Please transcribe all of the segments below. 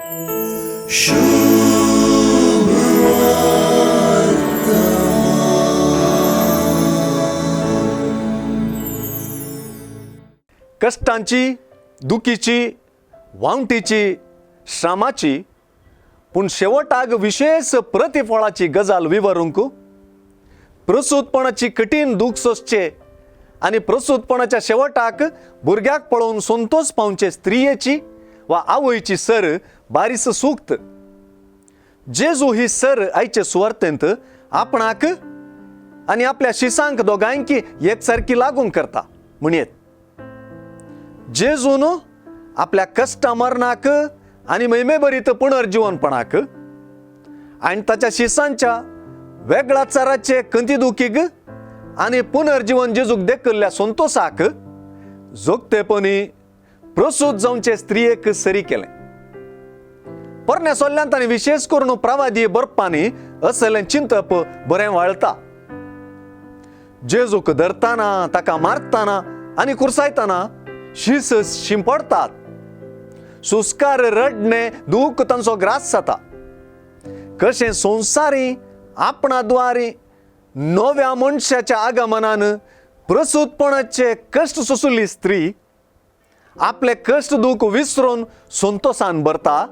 कष्टांची, दुखीची, वावटीची, श्रामाची, पूण शेवटाक विशेष प्रतिफळाची गजाल विवरूंक प्रसूतपणाची कठीण दूख सोसचे आणि प्रसूतपणाच्या शेवटाक भुरग्याक पळोवन संतोष पावचे स्त्रियेची वा आवयची सर बारीस सूक्त. जेजू ही सर आयचे सुवार्तेंत आपणाक आणि आपल्या शिसांक दोगांकी एकसारखी लागून करता म्हणयेत. जेजून आपल्या कष्ट मरणाक आणि मैमेभरीत पुनर्जीवनपणाक आणि ताच्या शिसांच्या वेगळ्या चराचे कंतिदुखीक आणि पुनर्जीवन जेजूक देखल्ल्या संतोषाक जोगतेपणी प्रसूत जावचे स्त्रियेक सरी केले. परने सोल्ल्यांत आनी विशेष करून प्रवादी बरपांनी असलें चिंतप बरें वळता. जेजूक धरताना, ताका मारताना आणि कुरसायताना शीस शिंपडतात. सुस्कार रडणे दूख तांचो ग्रास जाता. कशें संवसारी आपणाद्वारे नव्या मनशाच्या आगमनान प्रसूतपणाचे कष्ट सोसुल्ली स्त्री आपले कष्ट दूख विसरून संतोषान भरता,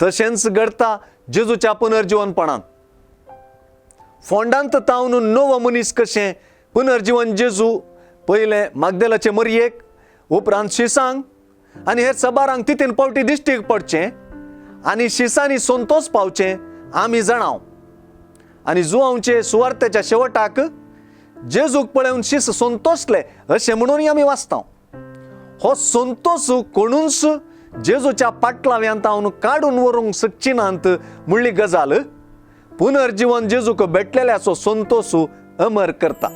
तशेंच घडता जेजूच्या पुनर्जीवनपणान. फोंडांत तावन नवो मनीस कशें पुनर्जीवन जेजू पयले मागदेलाचे मरयेक, उपरांत शिसांक आनी हेर सबारांक तितीन पावटी दिश्टीक पडचें आनी शिसांनी संतोष पावचें आमी जाणाव. आनी जुवांवचे सुवार्तेच्या शेवटाक जेजूक पळोवन शिस संतोषले अशें म्हणून आमी वाचता. हो संतोष कोणूच जेजूच्या पाटलाव्यांत हांव काडून व्हरूंक शकचिनांत म्हणली गजाल पुनर्जीवन जेजूक भेटलेल्याचो संतोष अमर करता.